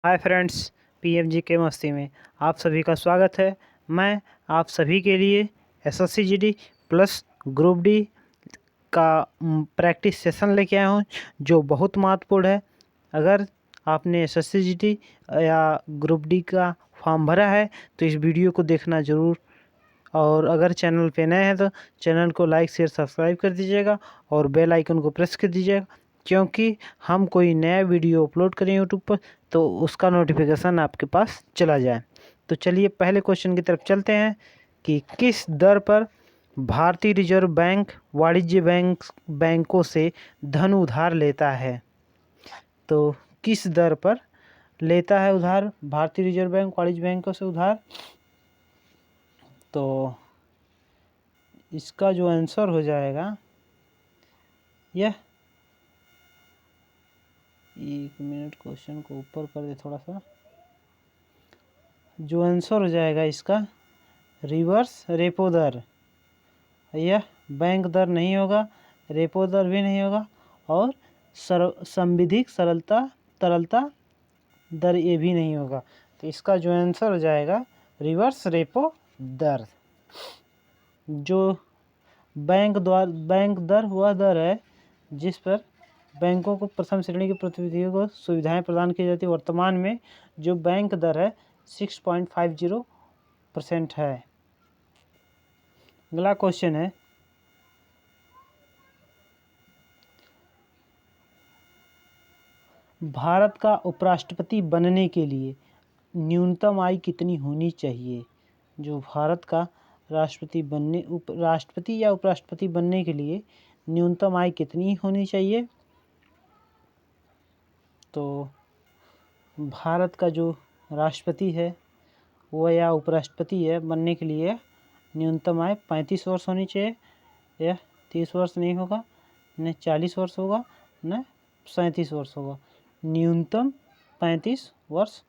Hi friends, PMG के मस्ती में आप सभी का स्वागत है। मैं आप सभी के लिए SSC GD plus group D का प्रैक्टिस सेशन लेके आया हूँ जो बहुत महत्वपूर्ण है। अगर आपने एसएससी जीडी या ग्रुप डी का फॉर्म भरा है तो इस वीडियो को देखना ज़रूर, और अगर चैनल पे नए हैं तो चैनल को लाइक शेयर सब्सक्राइब कर दीजिएगा और बेल आइकन को प्रेस कर दीजिएगा, क्योंकि हम कोई नया वीडियो अपलोड करें यूट्यूब पर तो उसका नोटिफिकेशन आपके पास चला जाए। तो चलिए पहले क्वेश्चन की तरफ चलते हैं कि किस दर पर भारतीय रिजर्व बैंक वाणिज्य बैंकों से धन उधार लेता है। तो किस दर पर लेता है उधार भारतीय रिजर्व बैंक वाणिज्य बैंकों से उधार। तो इसका जो आंसर हो जाएगा यह, एक मिनट क्वेश्चन को ऊपर कर दे थोड़ा सा, जो आंसर हो जाएगा इसका रिवर्स रेपो दर। यह बैंक दर नहीं होगा, रेपो दर भी नहीं होगा, और संविधिक तरलता दर ये भी नहीं होगा। तो इसका जो आंसर हो जाएगा रिवर्स रेपो दर। जो बैंक दर वह दर है जिस पर बैंकों को प्रथम श्रेणी के प्रतिनिधियों को सुविधाएं प्रदान की जाती है। वर्तमान में जो बैंक दर है 6.50% है। अगला क्वेश्चन है, भारत का उपराष्ट्रपति बनने के लिए न्यूनतम आयु कितनी होनी चाहिए। जो भारत का राष्ट्रपति या उपराष्ट्रपति बनने के लिए न्यूनतम आयु कितनी होनी चाहिए। तो भारत का जो राष्ट्रपति है वो या उपराष्ट्रपति है बनने के लिए न्यूनतम आयु 35 वर्ष होनी चाहिए। यह 30 वर्ष नहीं होगा, न 40 वर्ष होगा, न 37 वर्ष होगा। न्यूनतम 35 वर्ष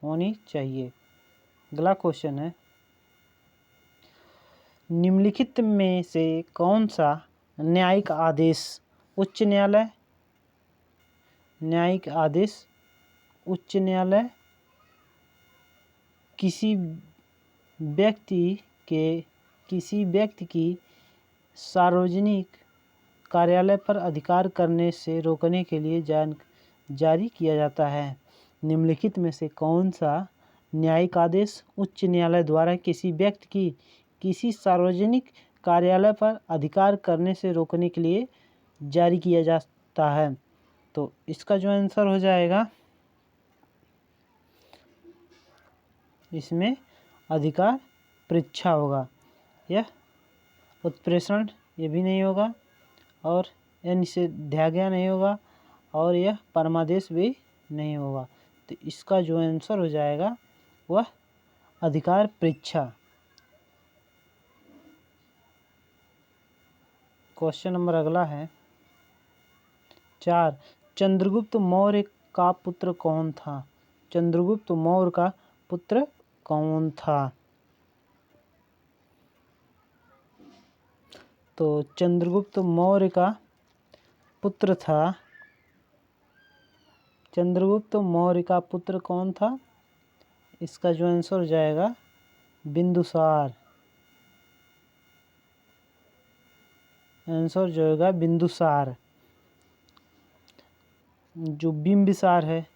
होनी चाहिए। अगला क्वेश्चन है, निम्नलिखित में से कौन सा न्यायिक आदेश उच्च न्यायालय किसी व्यक्ति की सार्वजनिक कार्यालय पर अधिकार करने से रोकने के लिए जारी किया जाता है। निम्नलिखित में से कौन सा न्यायिक आदेश उच्च न्यायालय द्वारा किसी व्यक्ति की किसी सार्वजनिक कार्यालय पर अधिकार करने से रोकने के लिए जारी किया जाता है। तो इसका जो आंसर हो जाएगा इसमें अधिकार परीक्षा होगा। यह उत्प्रेषण ये भी नहीं होगा, और यह निषेधाज्ञा नहीं होगा, और यह परमादेश भी नहीं होगा। तो इसका जो आंसर हो जाएगा वह अधिकार परीक्षा। क्वेश्चन नंबर अगला है 4, चंद्रगुप्त मौर्य का पुत्र कौन था। चंद्रगुप्त मौर्य का पुत्र कौन था। तो चंद्रगुप्त मौर्य का पुत्र कौन था। इसका जो आंसर हो जाएगा बिंदुसार। आंसर जो होगा बिंदुसार। जो बिंबिसार है,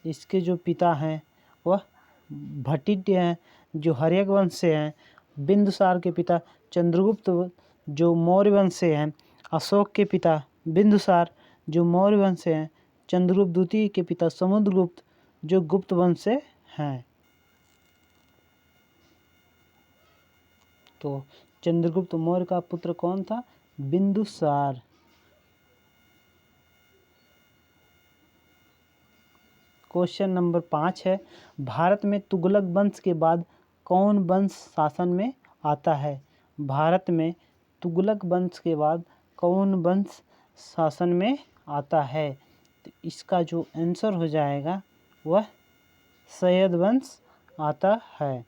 इसके जो पिता हैं वह भट्टिय हैं जो हर्यक वंश से हैं। बिंदुसार के पिता चंद्रगुप्त जो मौर्य वंश से हैं। अशोक के पिता बिंदुसार जो मौर्य वंश से हैं। चंद्रगुप्त द्वितीय के पिता समुद्रगुप्त जो गुप्त वंश से हैं। तो चंद्रगुप्त मौर्य का पुत्र कौन था, बिंदुसार। क्वेश्चन नंबर 5 है, भारत में तुगलक वंश के बाद कौन वंश शासन में आता है। भारत में तुगलक वंश के बाद कौन वंश शासन में आता है। तो इसका जो आंसर हो जाएगा वह सैयद वंश आता है।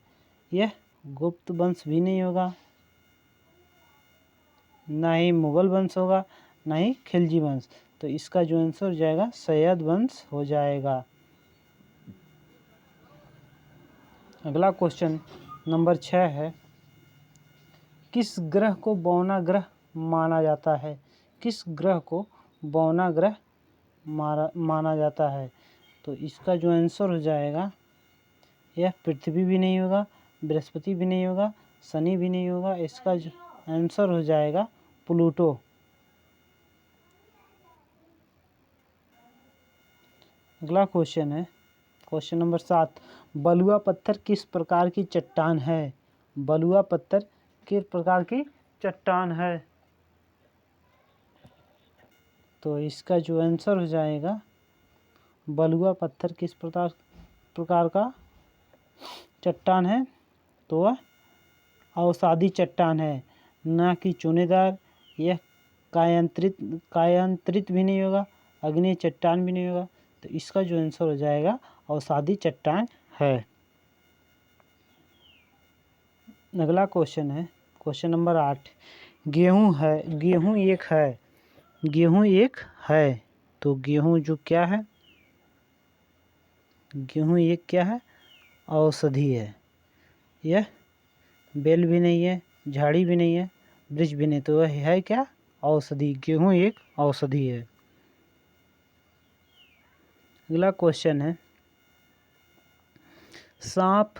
यह गुप्त वंश भी नहीं होगा, ना ही मुगल वंश होगा, ना ही खिलजी वंश। तो इसका जो आंसर हो जाएगा सैयद वंश हो जाएगा। अगला क्वेश्चन नंबर 6 है, किस ग्रह को बौना ग्रह माना जाता है? किस ग्रह को बौना ग्रह माना जाता है? तो इसका जो आंसर हो जाएगा, यह पृथ्वी भी नहीं होगा, बृहस्पति भी नहीं होगा, शनि भी नहीं होगा, इसका जो आंसर हो जाएगा प्लूटो। अगला क्वेश्चन है क्वेश्चन नंबर 7, बलुआ पत्थर किस प्रकार की चट्टान है? बलुआ पत्थर किस प्रकार की चट्टान है? तो इसका जो आंसर हो जाएगा, बलुआ पत्थर किस प्रकार का चट्टान है? तो वह अवसादी चट्टान है, ना कि चूनेदार। यह कायांतरित भी नहीं होगा, अग्नि चट्टान भी नहीं होगा। तो इसका जो आंसर हो जाएगा अवसादी चट्टान है। अगला क्वेश्चन है क्वेश्चन नंबर 8, गेहूँ एक है। तो गेहूँ जो क्या है? गेहूँ एक क्या है? औषधि है। यह बेल भी नहीं है, झाड़ी भी नहीं है, वृक्ष भी नहीं, तो वह है क्या? औषधि। गेहूँ एक औषधि है। अगला क्वेश्चन है, सांप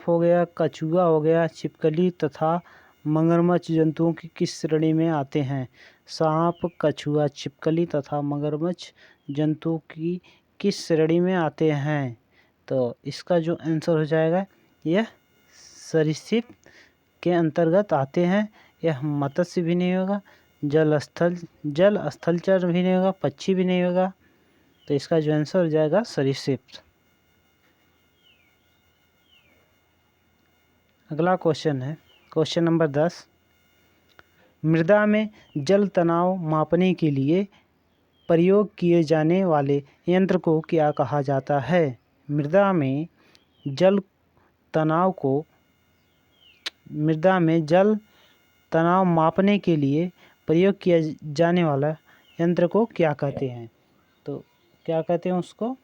हो गया, कछुआ हो गया, छिपकली तथा मगरमच्छ जंतुओं की किस श्रेणी में आते हैं? सांप, कछुआ, छिपकली तथा मगरमच्छ जंतुओं की किस श्रेणी में आते हैं? तो इसका जो आंसर हो जाएगा, यह सरीसृप के अंतर्गत आते हैं। यह मत्स्य भी नहीं होगा, जल स्थलचर भी नहीं होगा, पक्षी भी नहीं होगा। तो इसका जो आंसर हो जाएगा सरीसृप। अगला क्वेश्चन है क्वेश्चन नंबर 10, मृदा में जल तनाव मापने के लिए प्रयोग किए जाने वाले यंत्र को क्या कहा जाता है? मृदा में जल तनाव मापने के लिए प्रयोग किया जाने वाला यंत्र को क्या कहते हैं? तो क्या कहते हैं उसको?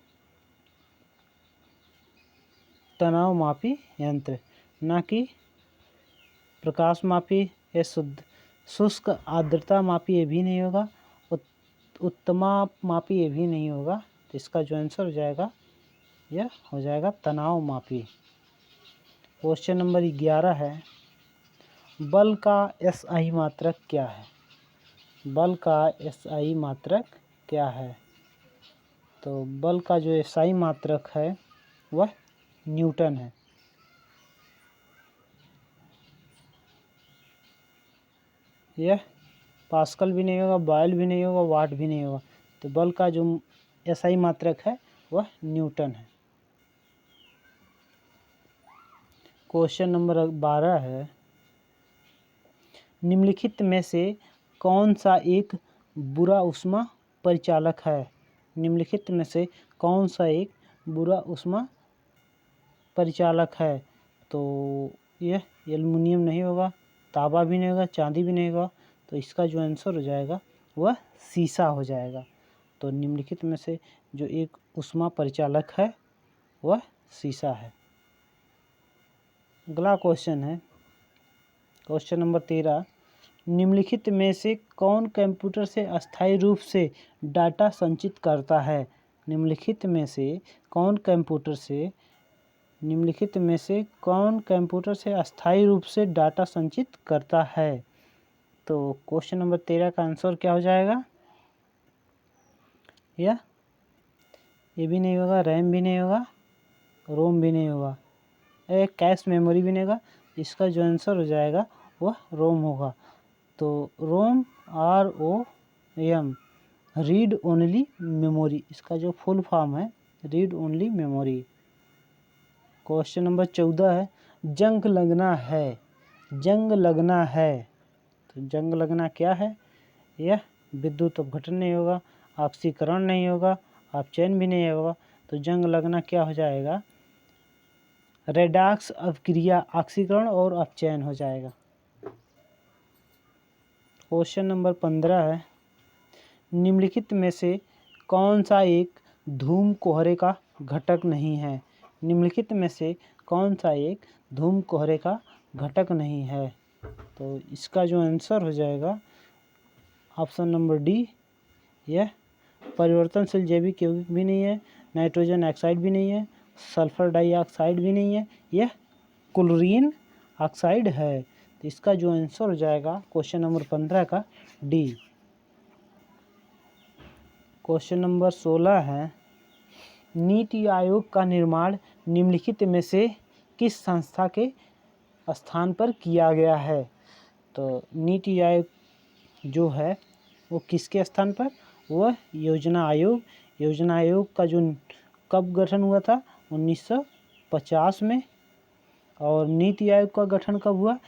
तनाव मापी यंत्र, ना कि प्रकाश मापी या शुष्क आर्द्रता मापी, ये भी नहीं होगा, उत्तमा मापी, ये भी नहीं होगा। तो इसका जो आंसर हो जाएगा, यह हो जाएगा तनाव मापी। क्वेश्चन नंबर 11 है, बल का एसआई मात्रक क्या है? बल का एसआई मात्रक क्या है? तो बल का जो एसआई मात्रक है वह न्यूटन है। यह पास्कल भी नहीं होगा, बॉयल भी नहीं होगा, वाट भी नहीं होगा। तो बल का जो एसआई मात्रक है वह न्यूटन है। क्वेश्चन नंबर 12 है, निम्नलिखित में से कौन सा एक बुरा ऊष्मा परिचालक है? निम्नलिखित में से कौन सा एक बुरा ऊष्मा परिचालक है? तो यह एल्युमिनियम नहीं होगा, तांबा भी नहीं होगा, चांदी भी नहीं होगा। तो इसका जो आंसर हो जाएगा वह सीसा हो जाएगा। तो निम्नलिखित में से जो एक ऊष्मा परिचालक है वह सीसा है। अगला क्वेश्चन है क्वेश्चन नंबर 13, निम्नलिखित में से कौन कंप्यूटर से अस्थायी रूप से डाटा संचित करता है? निम्नलिखित में से कौन कंप्यूटर से अस्थायी रूप से डाटा संचित करता है? तो क्वेश्चन नंबर 13 का आंसर क्या हो जाएगा? ये भी नहीं होगा, रैम भी नहीं होगा, रोम भी नहीं होगा, कैश मेमोरी भी नहीं होगा। इसका जो आंसर हो जाएगा वह रोम होगा। तो रोम ROM रीड ओनली मेमोरी, इसका जो फुल फॉर्म है read only memory. Question number 14 है, जंग लगना है। तो जंग लगना क्या है? यह विद्युत अपघटन नहीं होगा, ऑक्सीकरण नहीं होगा, अपचयन भी नहीं होगा। तो जंग लगना क्या हो जाएगा? रेडॉक्स अभिक्रिया, ऑक्सीकरण और अपचयन हो जाएगा। क्वेश्चन नंबर 15 है, निम्नलिखित में से कौन सा एक धूम कोहरे का घटक नहीं है? निम्नलिखित में से कौन सा एक धूम कोहरे का घटक नहीं है? तो इसका जो आंसर हो जाएगा ऑप्शन नंबर डी, यह परिवर्तनशील जैविक यौगिक भी नहीं है, नाइट्रोजन ऑक्साइड भी नहीं है, सल्फर डाइऑक्साइड भी नहीं है, यह क्लोरीन ऑक्साइड है। तो इसका जो आंसर हो जाएगा क्वेश्चन नंबर 15 का डी। क्वेश्चन नंबर 16 है, नीति आयोग का निर्माण निम्नलिखित में से किस संस्था के स्थान पर किया गया है? तो नीति आयोग जो है वो किसके स्थान पर? वह योजना आयोग का जो कब गठन हुआ था? 1950 में। और नीति आयोग का गठन कब हुआ?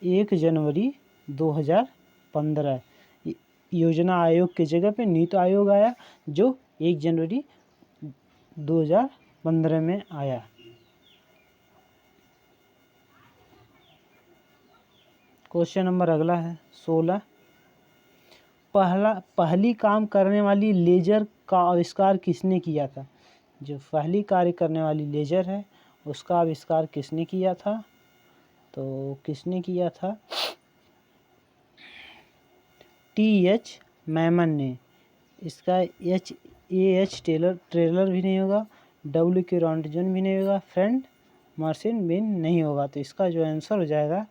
1 जनवरी 2015। योजना आयोग की जगह पे नीति आयोग आया जो 1 जनवरी 2015 में आया। क्वेश्चन नंबर अगला है 16, पहली काम करने वाली लेजर का आविष्कार किसने किया था? जो पहली कार्य करने वाली लेजर है उसका आविष्कार किसने किया था? तो किसने किया था? T.H. मैमन ने। इसका H टेलर भी नहीं होगा, W.K. रॉन्टजन भी नहीं होगा, फ्रेंड मार्सिन भी नहीं होगा। तो इसका जो आंसर हो जाएगा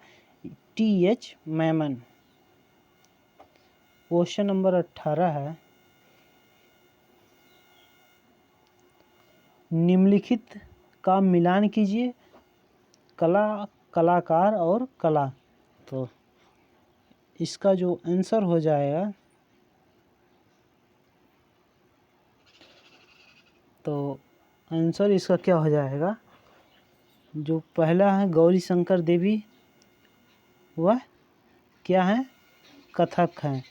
T.H. मैमन। क्वेश्चन नंबर 18 है, निम्नलिखित का मिलान कीजिए, कलाकार और कला। तो इसका जो आंसर हो जाएगा तो आंसर इसका क्या हो जाएगा? जो पहला है गौरी शंकर देवी, वह क्या है? कथक हैं।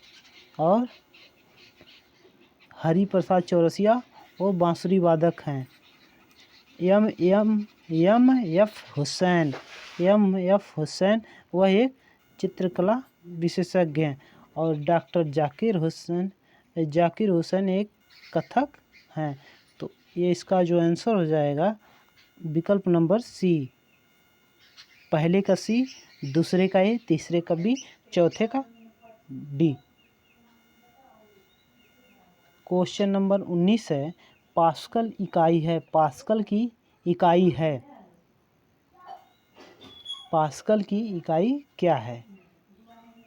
और हरि प्रसाद चौरसिया वो बांसुरी वादक हैं। एम एफ हुसैन वह एक चित्रकला विशेषज्ञ हैं। और डॉक्टर जाकिर हुसैन एक कथक हैं। तो ये इसका जो आंसर हो जाएगा विकल्प नंबर सी। पहले का सी, दूसरे का ए, तीसरे का बी, चौथे का डी। क्वेश्चन नंबर 19 है, पास्कल की इकाई क्या है?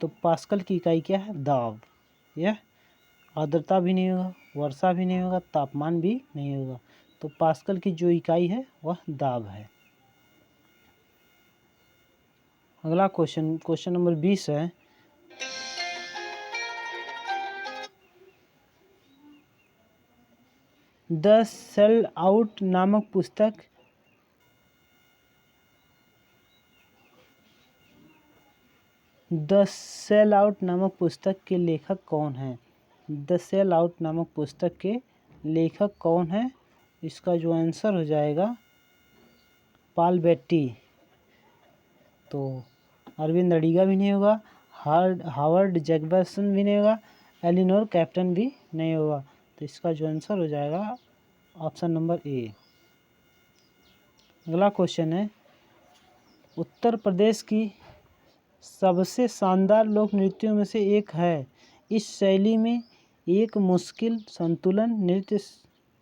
तो पास्कल की इकाई क्या है? दाब। यह आर्द्रता भी नहीं होगा, वर्षा भी नहीं होगा, तापमान भी नहीं होगा। तो पास्कल की जो इकाई है वह दाब है। अगला क्वेश्चन नंबर 20 है, द सेल आउट नामक पुस्तक के लेखक कौन है? द सेल आउट नामक पुस्तक के लेखक कौन है? इसका जो आंसर हो जाएगा पॉल बेट्टी। तो अरविंद अडिगा भी नहीं होगा, हावर्ड जैकबर्सन भी नहीं होगा, एलिनोर कैप्टन भी नहीं होगा। तो इसका जो आंसर हो जाएगा ऑप्शन नंबर ए। अगला क्वेश्चन है, उत्तर प्रदेश की सबसे शानदार लोक नृत्यों में से एक है। इस शैली में एक मुश्किल संतुलन नृत्य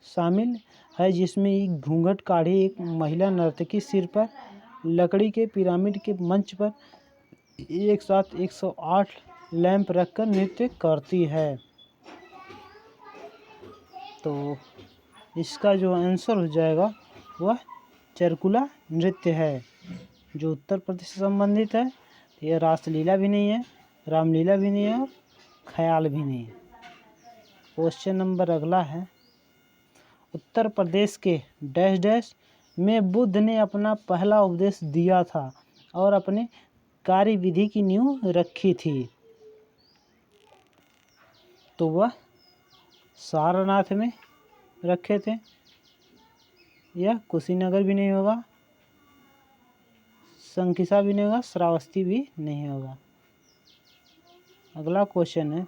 शामिल है जिसमें एक घूंघट काढ़े एक महिला नर्तकी सिर पर लकड़ी के पिरामिड के मंच पर एक साथ 108 लैंप रखकर नृत्य करती है। तो इसका जो आंसर हो जाएगा वह चरकुला नृत्य है जो उत्तर प्रदेश से संबंधित है। यह रासलीला भी नहीं है, रामलीला भी नहीं है और ख्याल भी नहीं है। क्वेश्चन नंबर अगला है, उत्तर प्रदेश के डैश डैश में बुद्ध ने अपना पहला उपदेश दिया था और अपने कार्य विधि की नींव रखी थी। तो वह सारनाथ में रखे थे। यह कुशीनगर भी नहीं होगा, संकिसा भी नहीं होगा, श्रावस्ती भी नहीं होगा। अगला क्वेश्चन है,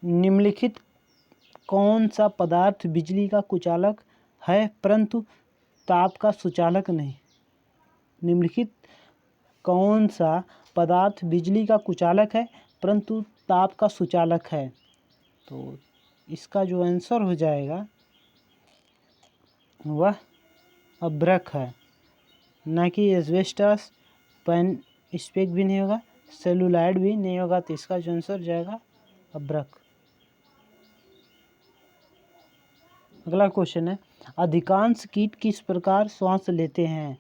निम्नलिखित कौन सा पदार्थ बिजली का कुचालक है परंतु ताप का सुचालक नहीं? निम्नलिखित कौन सा पदार्थ बिजली का कुचालक है परंतु ताप का सुचालक है? तो इसका जो आंसर हो जाएगा वह अभ्रक है, ना कि एस्बेस्टस, पेन स्पेक भी नहीं होगा, सेलुलाइड भी नहीं होगा। तो इसका जो आंसर जाएगा अभ्रक। अगला क्वेश्चन है, अधिकांश कीट किस प्रकार श्वास लेते हैं?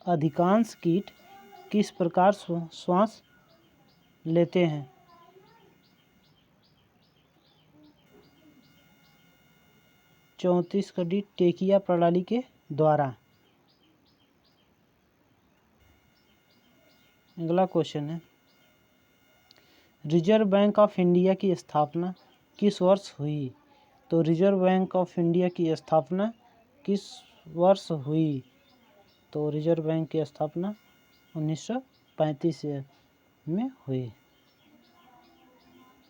अधिकांश कीट किस प्रकार श्वास लेते हैं? चौंतीस कड़ी टेकिया प्रणाली के द्वारा। अगला क्वेश्चन है, रिजर्व बैंक ऑफ इंडिया की स्थापना किस वर्ष हुई? तो रिजर्व बैंक ऑफ इंडिया की स्थापना किस वर्ष हुई? तो रिजर्व बैंक की स्थापना 1935 में हुई।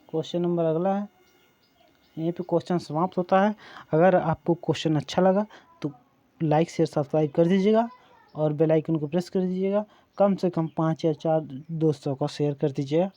क्वेश्चन नंबर अगला है, यहीं पे क्वेश्चन समाप्त होता है। अगर आपको क्वेश्चन अच्छा लगा तो लाइक शेयर सब्सक्राइब कर दीजिएगा और बेल आइकन को प्रेस कर दीजिएगा। कम से कम 5 या 4 दोस्तों को शेयर कर दीजिएगा।